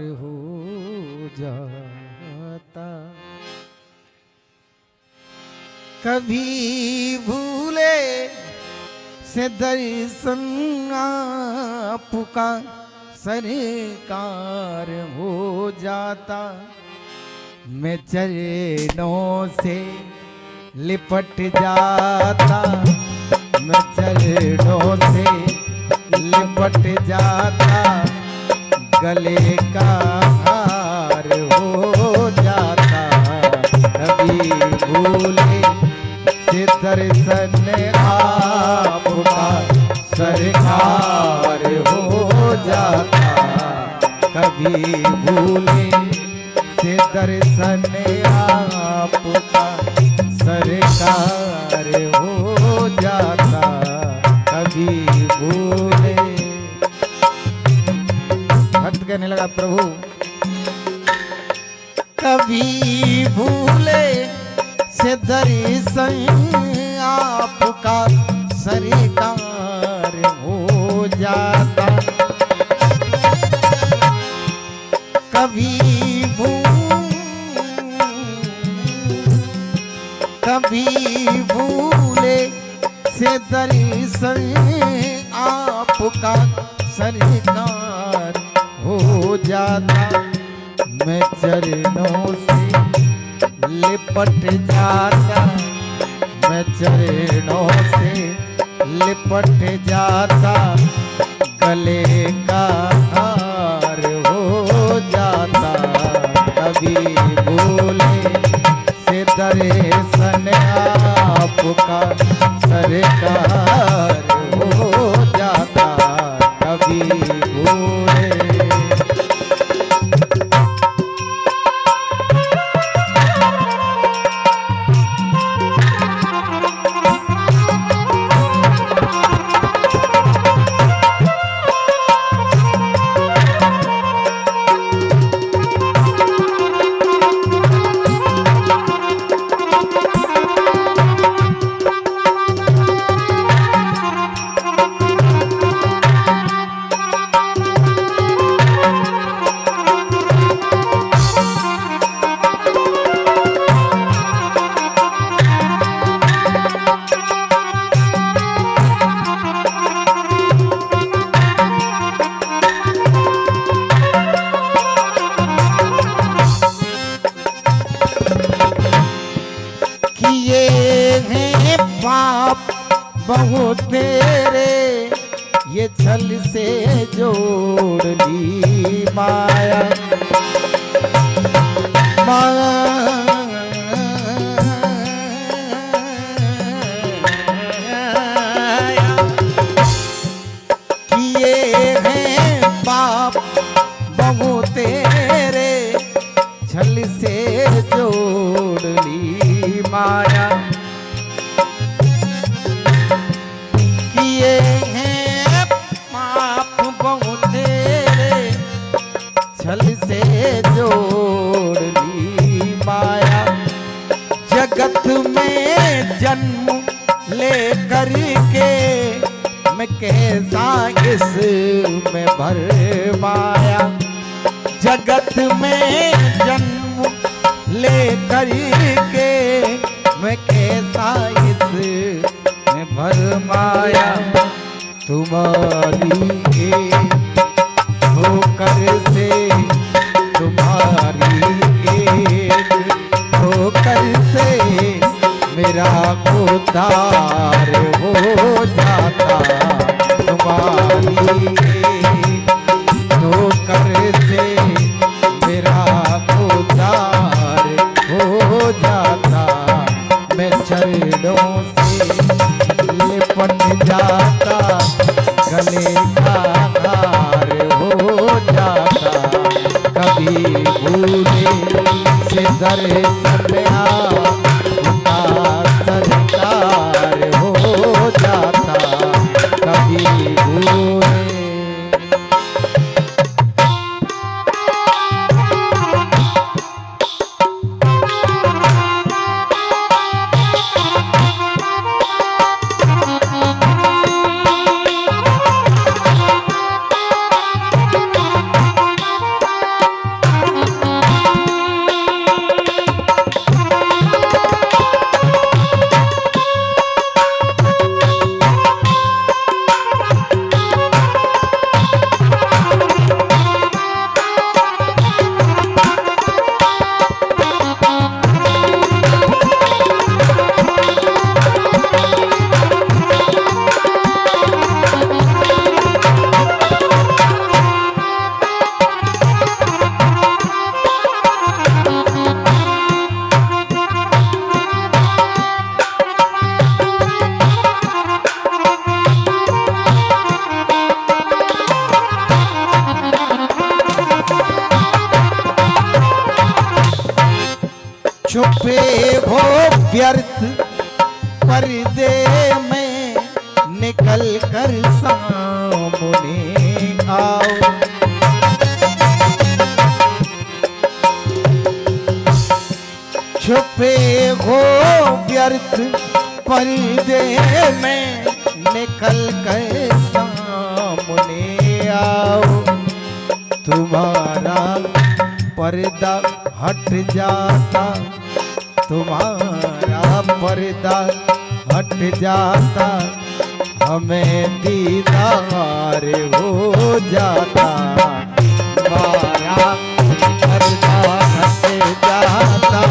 हो जाता। कभी भूले से दर्शन आपका सरकार हो जाता। मैं चरणों से लिपट जाता, मैं चरणों से लिपट जाता, गले का हार हो जाता। कभी भूले से दर्शन आपका सरकार हो जाता। कभी भूले से दर्शन आपका सरकार हो जाता। कभी भूले। भक्त कहने लगा प्रभु कभी भूले से दर्शन आपका सरकार हो जाता। कभी भूले से दर्शन आपका सरकार हो जाता। मैं चरणों से लिपट जाता, मैं चरणों से लिपट जाता, गले का हार हो जाता। कभी भूले से दर्शन आपका सरकार हो जाता। कभी भूले। बहुत तेरे ये छल से जोड़ ली माया। किए हैं पाप बहुत तेरे छल से जोड़ ली माया। किए हैं पाप बहुत तेरे छल से जोड़ ली माया। जगत में जन्म ले कर के मैं कैसा इसमें भरमाया। जगत में जन्म ले कर के मैं कैसा इसमें भरमाया। तुम्हारी होकर से तुम्हारी होकर से मेरा उद्धार हो जाता। तुम्हारी होकर से मेरा उद्धार हो जाता। मैं चरणों से लिपट जाता, गले का हार हो जाता। कभी भूले से दर्शन आपका सरकार हो जाता। कभी भूले। छुपे हो व्यर्थ पर्दे में निकल कर सामने आओ। छुपे हो व्यर्थ पर्दे में निकल कर सामने आओ। तुम्हारा पर्दा हट जाता, तुम्हारा पर्दा हट जाता, हमें दीदार हो जाता। तुम्हारा पर्दा हट जाता,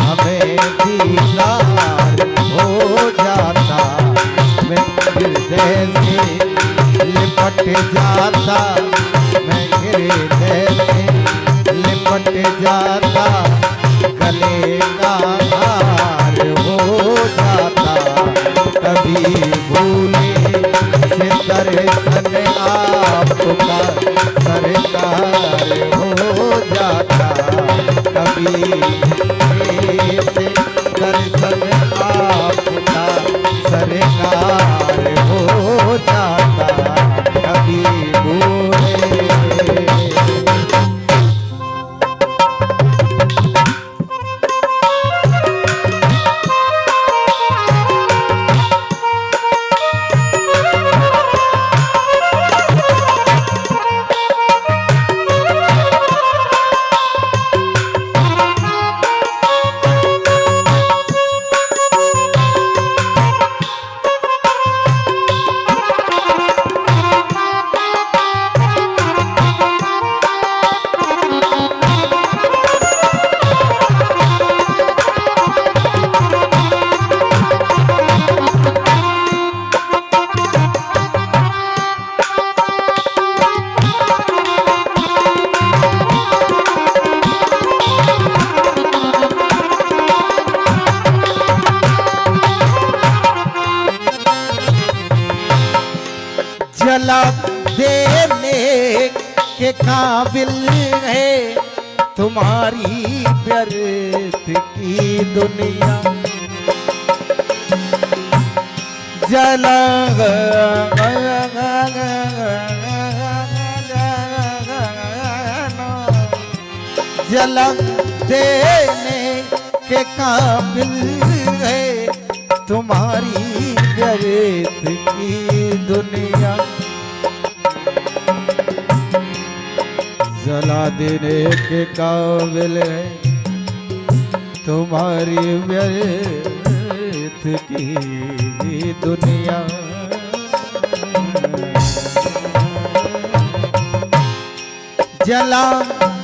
हमें दीदार हो जाता। मैं हृदय से लिपट जाता, मैं हृदय से लिपट जाता, गले का हार हो जाता। कभी भूले से दर्शन आपका सरकार हो जाता। कभी भूले से दर्शन आपका सरकार हो जाता। कभी भूले जला देने के काबिल है तुम्हारी व्यर्थ की दुनिया। जला जला देने के काबिल है तुम्हारी व्यर्थ की दुनिया। जला देने के काबिल है तुम्हारी व्यर्थ की दुनिया। जला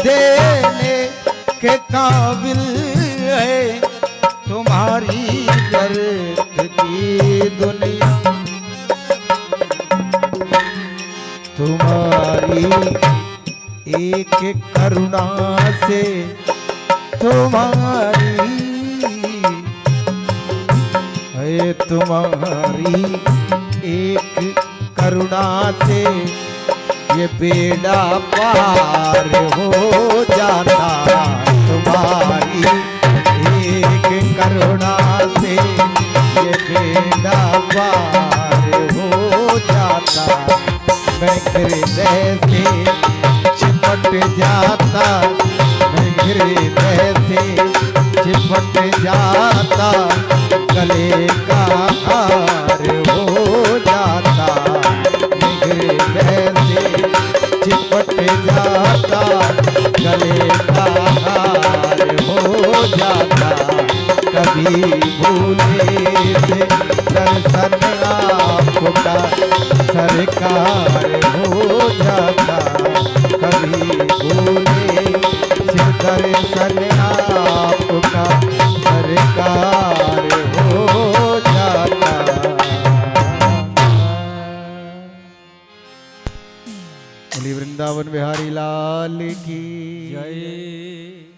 देने के काबिल है तुम्हारी व्यर्थ की दुनिया। तुम्हारी एक करुणा से तुम्हारी है तुम्हारी एक करुणा से ये बेड़ा पार हो जाता। तुम्हारी एक करुणा से ये बेड़ा पार हो जाता। मैं हृदय से चिपट जाता, मैं हृदय से चिपट जाता, गले का हार हो जाता। मैं हृदय से चिपट जाता, गले का हार हो जाता। कभी भूले से दर्शन आपका सरकार हो जाता। कभी भूले से दर्शन आपका सरकार हो जाता। बोली वृंदावन बिहारी लाल की जय।